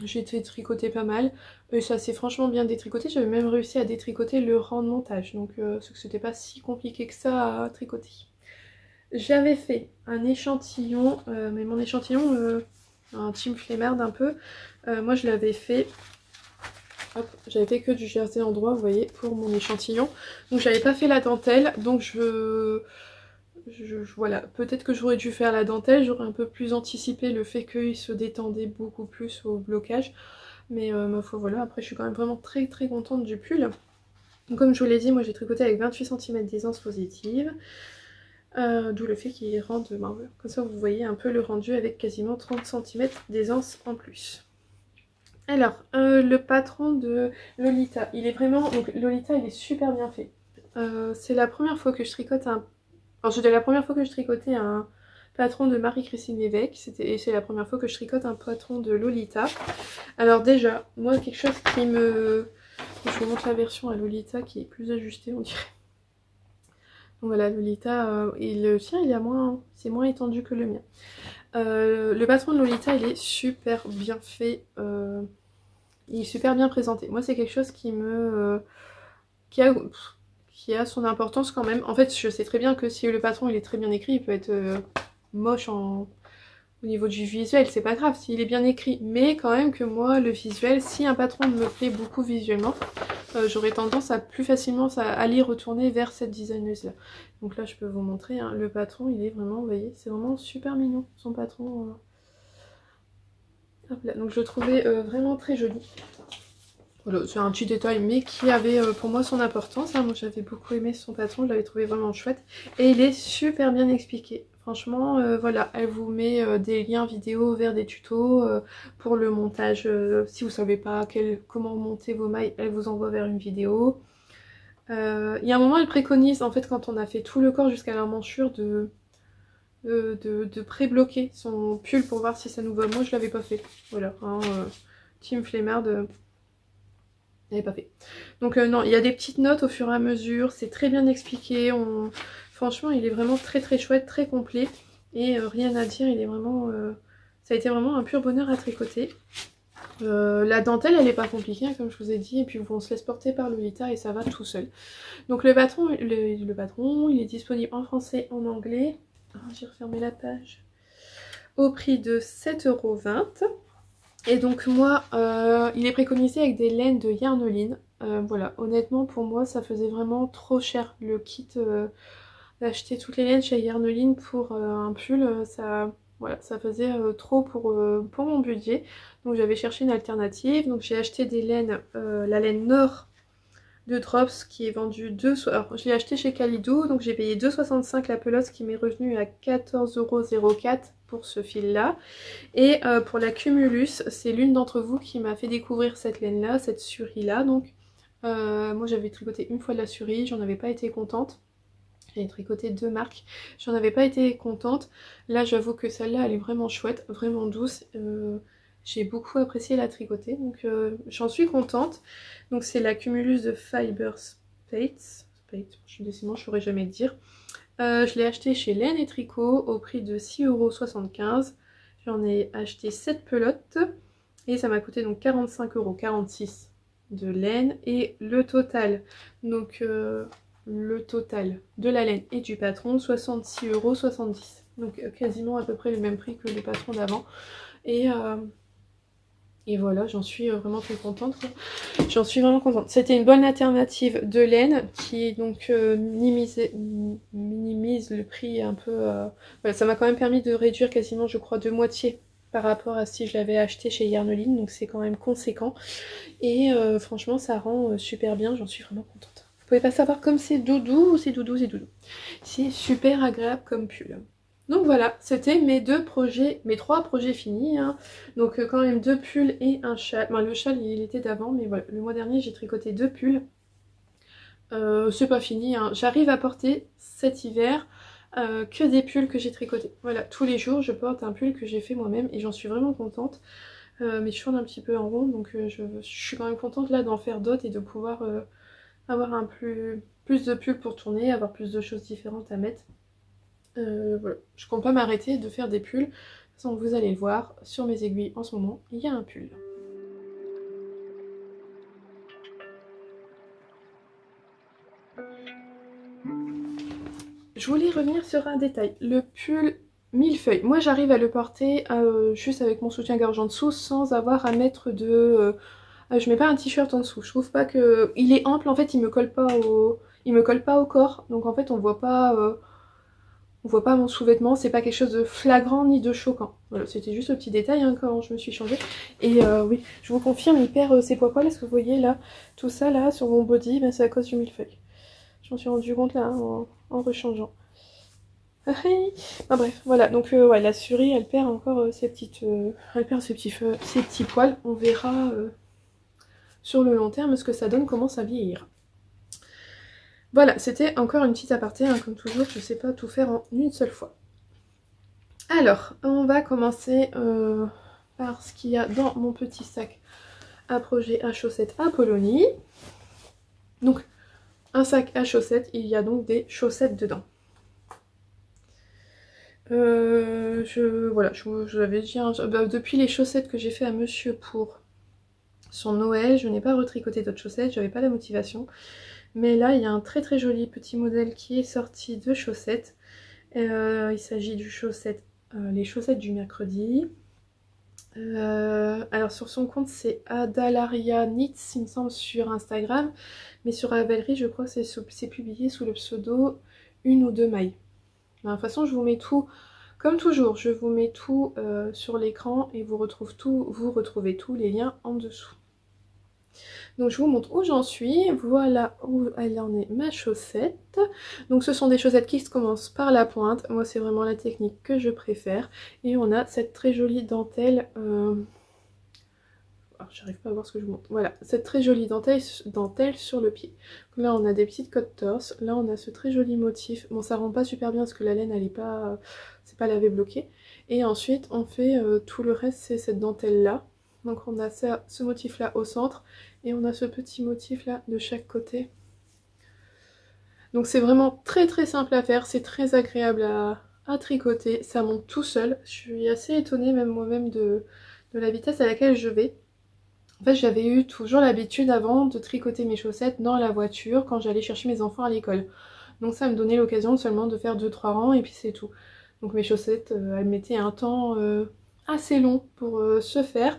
j'ai tricoté pas mal. Et ça s'est franchement bien détricoté. J'avais même réussi à détricoter le rang de montage, donc c'était pas si compliqué que ça à tricoter. J'avais fait un échantillon, mais mon échantillon, un team flemmarde un peu, moi je l'avais fait, hop, j'avais fait que du jersey en droit, vous voyez, pour mon échantillon. Donc j'avais pas fait la dentelle, donc voilà, peut-être que j'aurais dû faire la dentelle, j'aurais un peu plus anticipé le fait qu'il se détendait beaucoup plus au blocage. Mais ma foi voilà, après je suis quand même vraiment très très contente du pull. Donc, comme je vous l'ai dit, moi j'ai tricoté avec 28 cm d'aisance positive. D'où le fait qu'il rende marbre. Comme ça vous voyez un peu le rendu avec quasiment 30 cm d'aisance en plus. Alors, le patron de Lolita, il est vraiment... Donc Lolita il est super bien fait. C'est la première fois que je tricote un... Alors c'était la première fois que je tricotais un patron de Marie-Christine Lévesque. Et c'est la première fois que je tricote un patron de Lolita. Alors déjà, moi quelque chose qui me... Je vous montre la version à Lolita qui est plus ajustée on dirait. Donc voilà, Lolita, le sien il est c'est moins étendu que le mien. Le patron de Lolita il est super bien fait, il est super bien présenté. Moi c'est quelque chose qui a son importance quand même. En fait je sais très bien que si le patron il est très bien écrit, il peut être moche au niveau du visuel, c'est pas grave s'il est bien écrit. Mais quand même que moi le visuel, si un patron me plaît beaucoup visuellement, j'aurais tendance à plus facilement aller retourner vers cette designeuse là. Donc là je peux vous montrer, hein, le patron il est vraiment, vous voyez, c'est vraiment super mignon son patron. Hop là. Donc je le trouvais vraiment très joli. Voilà, c'est un petit détail mais qui avait pour moi son importance, hein. Moi j'avais beaucoup aimé son patron, je l'avais trouvé vraiment chouette. Et il est super bien expliqué. Franchement, voilà, elle vous met des liens vidéo vers des tutos pour le montage. Si vous savez pas comment monter vos mailles, elle vous envoie vers une vidéo. Il y a un moment, elle préconise, en fait, quand on a fait tout le corps jusqu'à la manchure, de pré-bloquer son pull pour voir si ça nous va. Moi, je l'avais pas fait. Voilà, hein, team flemmarde, j'avais pas fait. Donc non, il y a des petites notes au fur et à mesure, c'est très bien expliqué. Franchement, il est vraiment très très chouette, très complet. Et rien à dire, il est vraiment... Ça a été vraiment un pur bonheur à tricoter. La dentelle elle est pas compliquée hein, comme je vous ai dit, et puis on se laisse porter par Lolita et ça va tout seul. Donc le patron il est disponible en français, en anglais. Oh, j'ai refermé la page. Au prix de 7,20 €. Et donc moi il est préconisé avec des laines de Yarnoline. Voilà, honnêtement pour moi ça faisait vraiment trop cher le kit d'acheter toutes les laines chez Yarnoline pour un pull, voilà, ça faisait trop pour mon budget. Donc j'avais cherché une alternative, donc j'ai acheté des laines, la laine Nord de Drops qui est vendue alors je l'ai acheté chez Calidou, donc j'ai payé 2,65 € la pelote, ce qui m'est revenu à 14,04 € pour ce fil là. Et pour la Cumulus, c'est l'une d'entre vous qui m'a fait découvrir cette laine là, cette Suri là. Donc moi j'avais tricoté une fois de la Suri, j'en avais pas été contente. J'avais tricoté 2 marques, j'en avais pas été contente. Là j'avoue que celle-là elle est vraiment chouette, vraiment douce. J'ai beaucoup apprécié la tricoter, donc j'en suis contente. Donc c'est la Cumulus de Fiber Spate, décidément je saurais jamais le dire. Je l'ai acheté chez Laine et Tricot au prix de 6,75 €. J'en ai acheté 7 pelotes et ça m'a coûté donc 45,46 € de laine. Et le total, donc le total de la laine et du patron, 66,70 €. Donc quasiment à peu près le même prix que le patron d'avant. Et voilà, j'en suis vraiment très contente. J'en suis vraiment contente. C'était une bonne alternative de laine qui donc minimise le prix un peu. Voilà, ça m'a quand même permis de réduire quasiment, je crois, de moitié par rapport à si je l'avais acheté chez Yarnoline. Donc c'est quand même conséquent. Et franchement, ça rend super bien. J'en suis vraiment contente. Vous pouvez pas savoir comme c'est doudou, c'est doudou, c'est doudou. C'est super agréable comme pull. Donc voilà, c'était mes 3 projets finis, hein. Donc quand même 2 pulls et un châle. Enfin, le châle il était d'avant, mais voilà, le mois dernier j'ai tricoté 2 pulls. C'est pas fini, hein. J'arrive à porter cet hiver que des pulls que j'ai tricotés. Voilà, tous les jours je porte un pull que j'ai fait moi-même et j'en suis vraiment contente. Mais je tourne un petit peu en rond, donc je suis quand même contente là d'en faire d'autres et de pouvoir avoir plus de pulls pour tourner, avoir plus de choses différentes à mettre. Voilà. Je compte pas m'arrêter de faire des pulls. De toute façon, vous allez le voir sur mes aiguilles en ce moment, il y a un pull. Je voulais revenir sur un détail. Le pull millefeuille. Moi, j'arrive à le porter juste avec mon soutien-gorge en dessous sans avoir à mettre de... je mets pas un t-shirt en dessous. Je trouve pas que... Il est ample, en fait, il me colle pas au corps. Donc en fait, on voit pas mon sous-vêtement, c'est pas quelque chose de flagrant ni de choquant. Voilà, c'était juste un petit détail hein, quand je me suis changée. Et oui, je vous confirme, il perd ses poils. Est-ce que vous voyez là, tout ça là sur mon body, ben, c'est à cause du millefeuille. Je m'en suis rendu compte là hein, en rechangeant. Ah, bref, voilà, donc ouais, la Suri elle perd encore ses petits poils. On verra sur le long terme ce que ça donne, comment ça vieillira. Voilà, c'était encore une petite aparté, hein, comme toujours, je sais pas tout faire en une seule fois. Alors, on va commencer par ce qu'il y a dans mon petit sac à projet à chaussettes Apollonie. Donc, un sac à chaussettes, il y a donc des chaussettes dedans. Voilà, je vous avais dit, hein, depuis les chaussettes que j'ai fait à monsieur pour son Noël, je n'ai pas retricoté d'autres chaussettes, j'avais pas la motivation. Mais là, il y a un très très joli petit modèle qui est sorti de chaussettes. Il s'agit du les chaussettes du mercredi. Alors sur son compte, c'est Adalaria Knits, il me semble, sur Instagram. Mais sur Ravelry, je crois que c'est publié sous le pseudo 1 ou 2 mailles. De toute façon, je vous mets tout, comme toujours, je vous mets tout sur l'écran et vous retrouvez tous les liens en dessous. Donc je vous montre où j'en suis, voilà où elle en est ma chaussette. Donc ce sont des chaussettes qui commencent par la pointe, moi c'est vraiment la technique que je préfère. Et on a cette très jolie dentelle, j'arrive pas à voir ce que je vous montre, voilà, cette très jolie dentelle sur le pied. Donc là on a des petites côtes torse, là on a ce très joli motif, bon ça rend pas super bien parce que la laine elle est pas, c'est pas lavé bloqué. Et ensuite on fait tout le reste, c'est cette dentelle là. Donc on a ça, ce motif là au centre et on a ce petit motif là de chaque côté. Donc c'est vraiment très très simple à faire, c'est très agréable à tricoter, ça monte tout seul. Je suis assez étonnée même moi-même de la vitesse à laquelle je vais. En fait j'avais eu toujours l'habitude avant de tricoter mes chaussettes dans la voiture quand j'allais chercher mes enfants à l'école. Donc ça me donnait l'occasion seulement de faire 2-3 rangs et puis c'est tout. Donc mes chaussettes elles mettaient un temps assez long pour se faire.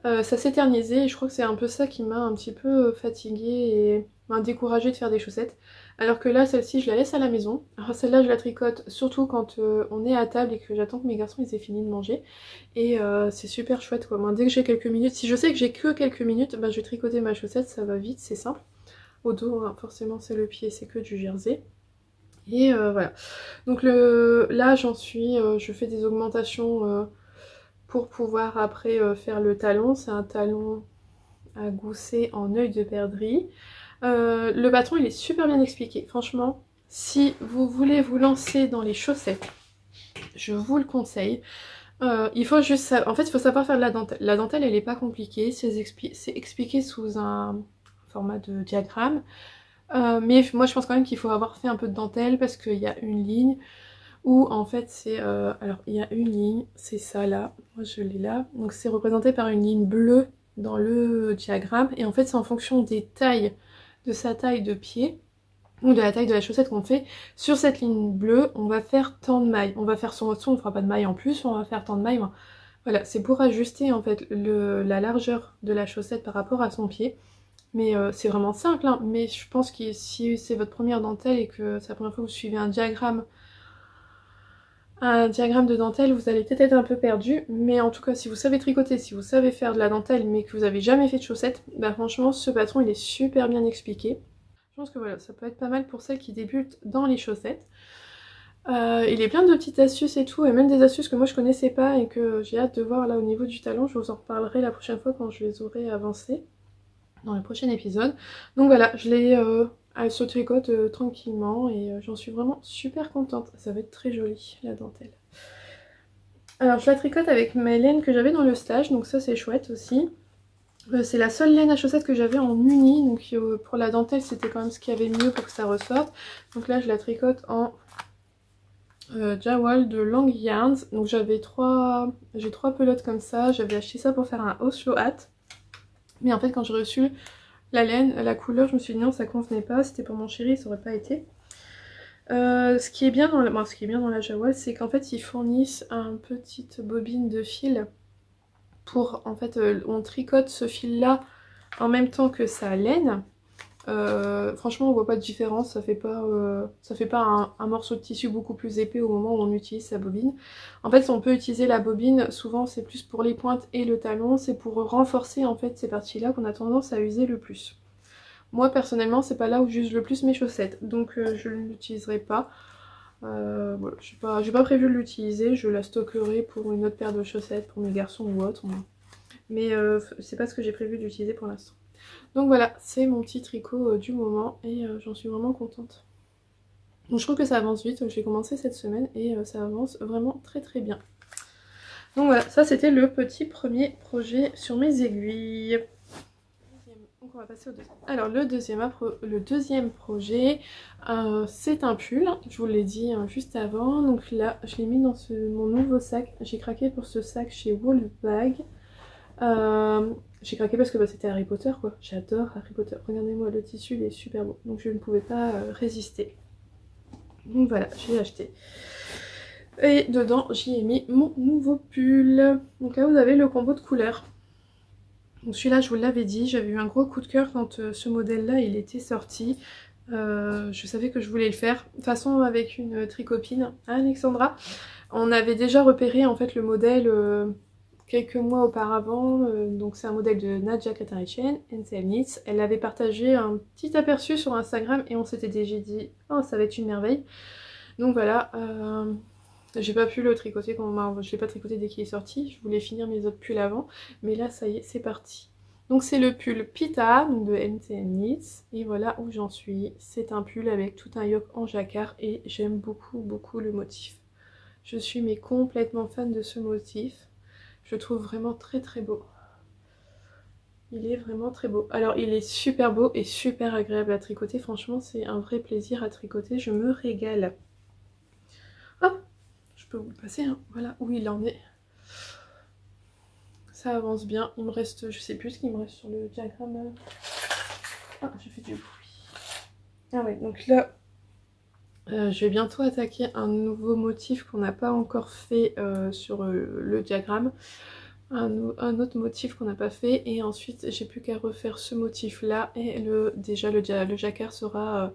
Ça s'éternisait et je crois que c'est un peu ça qui m'a un petit peu fatiguée et m'a découragée de faire des chaussettes. Alors que là, celle-ci, je la laisse à la maison. Alors celle-là, je la tricote surtout quand on est à table et que j'attends que mes garçons ils aient fini de manger. Et c'est super chouette quoi. Moi, dès que j'ai quelques minutes, si je sais que j'ai que quelques minutes, bah, je vais tricoter ma chaussette, ça va vite, c'est simple. Au dos, hein, forcément, c'est le pied, c'est que du jersey. Et voilà. Donc là, j'en suis, je fais des augmentations pour pouvoir après faire le talon. C'est un talon à gousset en œil de perdrix. Le patron il est super bien expliqué. Franchement, si vous voulez vous lancer dans les chaussettes, je vous le conseille. Il faut juste en fait il faut savoir faire de la dentelle. La dentelle elle est pas compliquée, c'est expliqué sous un format de diagramme. Mais moi je pense quand même qu'il faut avoir fait un peu de dentelle parce qu'il y a une ligne où en fait c'est... alors il y a une ligne, c'est ça là, moi je l'ai là. Donc c'est représenté par une ligne bleue dans le diagramme. Et en fait c'est en fonction des tailles, de sa taille de pied, ou de la taille de la chaussette qu'on fait. Sur cette ligne bleue, on va faire tant de mailles. On va faire son au-dessous, on ne fera pas de mailles en plus, on va faire tant de mailles. Voilà, c'est pour ajuster en fait la largeur de la chaussette par rapport à son pied. Mais c'est vraiment simple, hein. Mais je pense que si c'est votre première dentelle et que c'est la première fois que vous suivez un diagramme de dentelle, vous allez peut-être être un peu perdu, mais en tout cas si vous savez tricoter, si vous savez faire de la dentelle mais que vous avez jamais fait de chaussettes, bah franchement ce patron il est super bien expliqué. Je pense que voilà, ça peut être pas mal pour celles qui débutent dans les chaussettes. Il est plein de petites astuces et tout, et même des astuces que moi je connaissais pas et que j'ai hâte de voir là au niveau du talon. Je vous en reparlerai la prochaine fois quand je les aurai avancées dans le prochain épisode. Donc voilà, je l'ai... elle se tricote tranquillement et j'en suis vraiment super contente. Ça va être très joli la dentelle. Alors je la tricote avec ma laine que j'avais dans le stage, donc ça c'est chouette aussi. C'est la seule laine à chaussettes que j'avais en uni, donc pour la dentelle c'était quand même ce qu'il y avait mieux pour que ça ressorte. Donc là je la tricote en Jawal de Long Yarns. Donc j'ai trois pelotes comme ça, j'avais acheté ça pour faire un Oslo hat. Mais en fait quand j'ai reçu la laine, la couleur, je me suis dit non ça convenait pas, c'était pour mon chéri, ça aurait pas été. Ce qui est bien dans la Jawal, c'est qu'en fait ils fournissent une petite bobine de fil pour, en fait on tricote ce fil là en même temps que sa laine. Franchement on voit pas de différence, ça fait pas un morceau de tissu beaucoup plus épais au moment où on utilise sa bobine. En fait on peut utiliser la bobine, souvent c'est plus pour les pointes et le talon, c'est pour renforcer en fait ces parties là qu'on a tendance à user le plus. Moi personnellement c'est pas là où j'use le plus mes chaussettes, donc je ne l'utiliserai pas. Voilà, j'ai pas prévu de l'utiliser, je la stockerai pour une autre paire de chaussettes pour mes garçons ou autres. Mais c'est pas ce que j'ai prévu d'utiliser pour l'instant. Donc voilà, c'est mon petit tricot du moment et j'en suis vraiment contente. Donc je trouve que ça avance vite, j'ai commencé cette semaine et ça avance vraiment très très bien. Donc voilà, ça c'était le petit premier projet sur mes aiguilles. Donc on va passer au deuxième. Alors le deuxième projet, c'est un pull, je vous l'ai dit juste avant. Donc là, je l'ai mis dans mon nouveau sac. J'ai craqué pour ce sac chez Wolfbag. J'ai craqué parce que bah, c'était Harry Potter quoi, j'adore Harry Potter, regardez-moi le tissu il est super beau, donc je ne pouvais pas résister. Donc voilà, j'ai acheté. Et dedans j'y ai mis mon nouveau pull. Donc là vous avez le combo de couleurs. Donc celui-là je vous l'avais dit, j'avais eu un gros coup de cœur quand ce modèle là il était sorti. Je savais que je voulais le faire. De toute façon avec une tricopine, Alexandra, on avait déjà repéré en fait le modèle quelques mois auparavant, donc c'est un modèle de Nadia Cretin-Etienne, NCL Knits. Elle avait partagé un petit aperçu sur Instagram et on s'était déjà dit oh ça va être une merveille. Donc voilà, j'ai pas pu le tricoter je l'ai pas tricoté dès qu'il est sorti, je voulais finir mes autres pulls avant, mais là ça y est, c'est parti. Donc c'est le pull Pita donc de NCL Knits et voilà où j'en suis. C'est un pull avec tout un yoke en jacquard et j'aime beaucoup le motif. Je suis mais complètement fan de ce motif. Je le trouve vraiment très beau. Il est vraiment très beau. Alors il est super beau et super agréable à tricoter. Franchement c'est un vrai plaisir à tricoter. Je me régale. Hop, je peux vous le passer, hein. Voilà où il en est. Ça avance bien. Il me reste, je sais plus ce qu'il me reste sur le diagramme. Ah, j'ai fait du bruit. Ah ouais, donc là, je vais bientôt attaquer un nouveau motif qu'on n'a pas encore fait sur le diagramme. Un autre motif qu'on n'a pas fait et ensuite j'ai plus qu'à refaire ce motif là et déjà le jacquard sera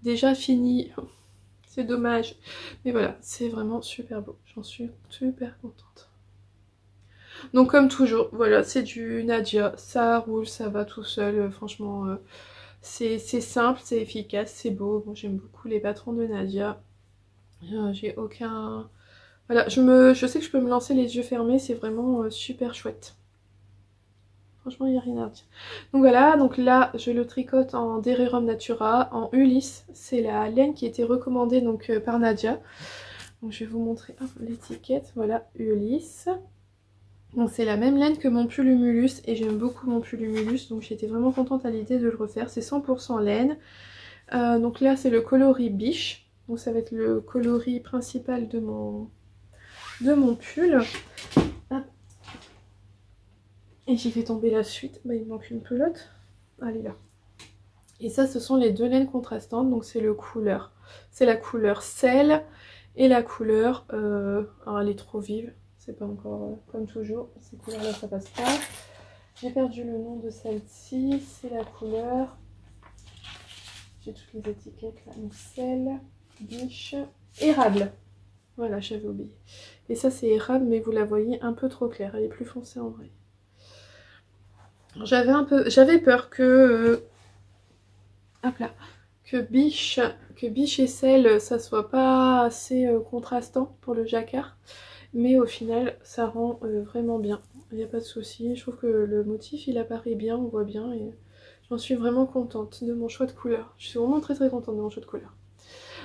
déjà fini. C'est dommage mais voilà, c'est vraiment super beau, j'en suis super contente. Donc comme toujours, voilà, c'est du Nadia, ça roule, ça va tout seul, franchement c'est simple, c'est efficace, c'est beau. Bon, j'aime beaucoup les patrons de Nadia, j'ai aucun... Voilà, je sais que je peux me lancer les yeux fermés, c'est vraiment super chouette. Franchement, il n'y a rien à dire. Donc voilà, donc là, je le tricote en Dererum Natura, en Ulysse. C'est la laine qui était recommandée donc, par Nadia. Donc je vais vous montrer l'étiquette. Voilà, Ulysse. Donc c'est la même laine que mon pull Humulus et j'aime beaucoup mon pull Humulus. Donc j'étais vraiment contente à l'idée de le refaire. C'est 100% laine. Donc là, c'est le coloris biche. Donc ça va être le coloris principal de mon pull. Hop. Et j'ai fait tomber la suite. Bah, il me manque une pelote. Elle est là. Et ça, ce sont les deux laines contrastantes. Donc c'est le couleur. C'est la couleur sel et la couleur... alors elle est trop vive. C'est pas encore comme toujours. Ces couleurs-là, ça passe pas. J'ai perdu le nom de celle-ci. C'est la couleur... J'ai toutes les étiquettes là. Donc sel, biche, érable. Voilà, j'avais oublié. Et ça, c'est érable, mais vous la voyez un peu trop claire. Elle est plus foncée en vrai. J'avais peur que... hop là. Que biche et sel, ça soit pas assez contrastant pour le jacquard. Mais au final, ça rend vraiment bien. Il n'y a pas de souci. Je trouve que le motif, il apparaît bien, on voit bien. Et j'en suis vraiment contente de mon choix de couleur. Je suis vraiment très contente de mon choix de couleur.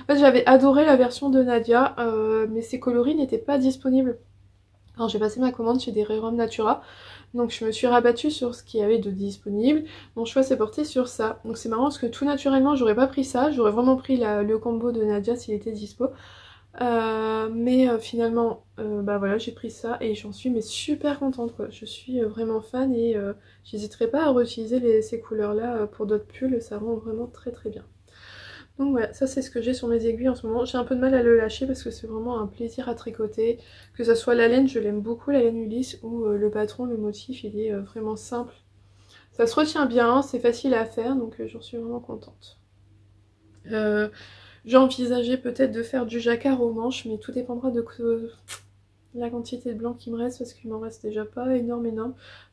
En fait, j'avais adoré la version de Nadia, mais ces coloris n'étaient pas disponibles. Alors j'ai passé ma commande chez Dererum Natura, donc je me suis rabattue sur ce qu'il y avait de disponible. Mon choix s'est porté sur ça. Donc c'est marrant parce que tout naturellement j'aurais pas pris ça, j'aurais vraiment pris le combo de Nadia s'il était dispo. Mais finalement bah voilà, j'ai pris ça et j'en suis mais super contente quoi. Je suis vraiment fan et j'hésiterai pas à réutiliser ces couleurs là pour d'autres pulls, ça rend vraiment très bien. Donc voilà, ça c'est ce que j'ai sur mes aiguilles en ce moment. J'ai un peu de mal à le lâcher parce que c'est vraiment un plaisir à tricoter. Que ce soit la laine, je l'aime beaucoup la laine Ulysse, ou le patron, le motif, il est vraiment simple. Ça se retient bien, c'est facile à faire, donc j'en suis vraiment contente. J'ai envisagé peut-être de faire du jacquard aux manches, mais tout dépendra de la quantité de blanc qui me reste parce qu'il m'en reste déjà pas énorme.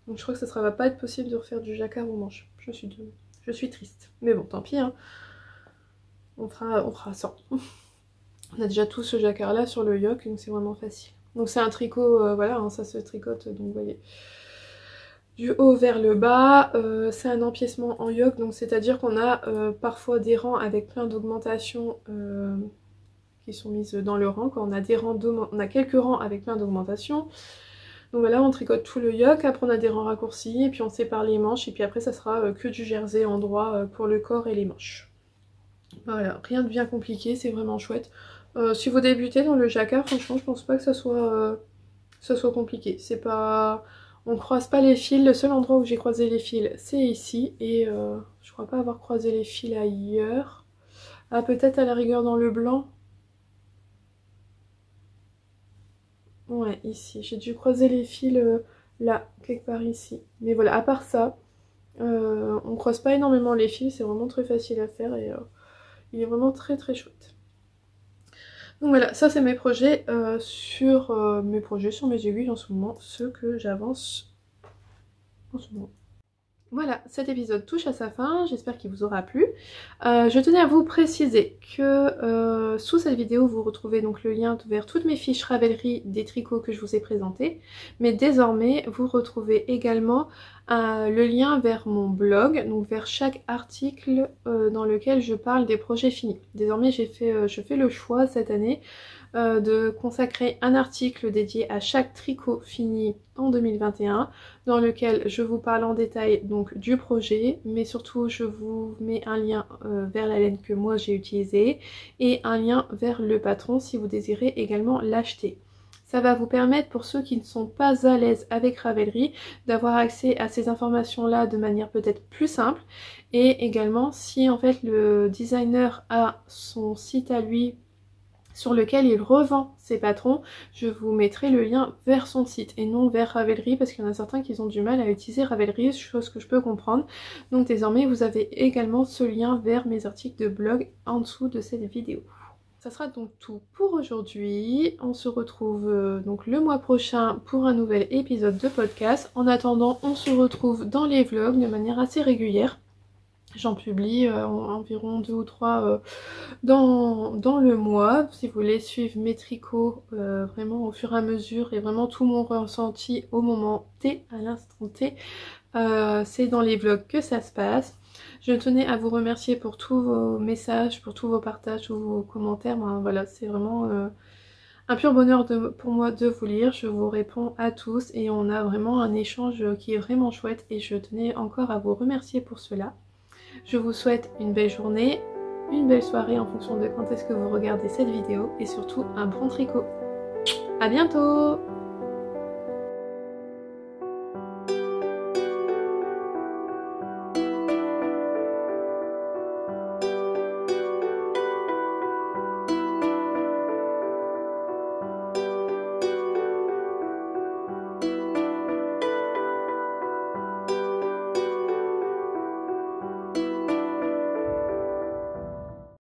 Donc je crois que ça va pas être possible de refaire du jacquard aux manches. Je suis triste. Mais bon, tant pis, hein. On fera 100. On a déjà tout ce jacquard là sur le yoke, donc c'est vraiment facile. Donc c'est un tricot, voilà, hein, ça se tricote, donc vous voyez, du haut vers le bas. C'est un empiècement en yoke, donc c'est à dire qu'on a parfois des rangs avec plein d'augmentations qui sont mises dans le rang. Quand on a on a quelques rangs avec plein d'augmentations. Donc voilà, on tricote tout le yoke, après on a des rangs raccourcis, et puis on sépare les manches, et puis après ça sera que du jersey en droit pour le corps et les manches. Voilà, rien de bien compliqué, c'est vraiment chouette. Si vous débutez dans le jacquard, franchement, je pense pas que ça soit compliqué. C'est pas... On croise pas les fils. Le seul endroit où j'ai croisé les fils, c'est ici. Et je crois pas avoir croisé les fils ailleurs. Ah, peut-être à la rigueur dans le blanc. Ouais, ici. J'ai dû croiser les fils là, quelque part ici. Mais voilà, à part ça, on croise pas énormément les fils. C'est vraiment très facile à faire et... il est vraiment très chouette. Donc voilà, ça c'est mes projets sur mes aiguilles en ce moment, ceux que j'avance en ce moment. Voilà, cet épisode touche à sa fin, j'espère qu'il vous aura plu. Je tenais à vous préciser que sous cette vidéo, vous retrouvez donc le lien vers toutes mes fiches Ravelry des tricots que je vous ai présentés. Mais désormais, vous retrouvez également le lien vers mon blog, donc vers chaque article dans lequel je parle des projets finis. Désormais, je fais le choix cette année de consacrer un article dédié à chaque tricot fini en 2021 dans lequel je vous parle en détail donc du projet, mais surtout je vous mets un lien vers la laine que moi j'ai utilisée et un lien vers le patron si vous désirez également l'acheter. Ça va vous permettre, pour ceux qui ne sont pas à l'aise avec Ravelry, d'avoir accès à ces informations-là de manière peut-être plus simple. Et également, si en fait le designer a son site à lui sur lequel il revend ses patrons, je vous mettrai le lien vers son site et non vers Ravelry, parce qu'il y en a certains qui ont du mal à utiliser Ravelry, chose que je peux comprendre. Donc désormais vous avez également ce lien vers mes articles de blog en dessous de cette vidéo. Ça sera donc tout pour aujourd'hui. On se retrouve donc le mois prochain pour un nouvel épisode de podcast. En attendant, on se retrouve dans les vlogs de manière assez régulière. J'en publie environ 2 ou 3 dans le mois. Si vous voulez suivre mes tricots vraiment au fur et à mesure et vraiment tout mon ressenti au moment T, à l'instant T, c'est dans les vlogs que ça se passe. Je tenais à vous remercier pour tous vos messages, pour tous vos partages, tous vos commentaires. Ben, voilà, c'est vraiment un pur bonheur pour moi de vous lire. Je vous réponds à tous et on a vraiment un échange qui est vraiment chouette et je tenais encore à vous remercier pour cela. Je vous souhaite une belle journée, une belle soirée en fonction de quand est-ce que vous regardez cette vidéo et surtout un bon tricot. À bientôt!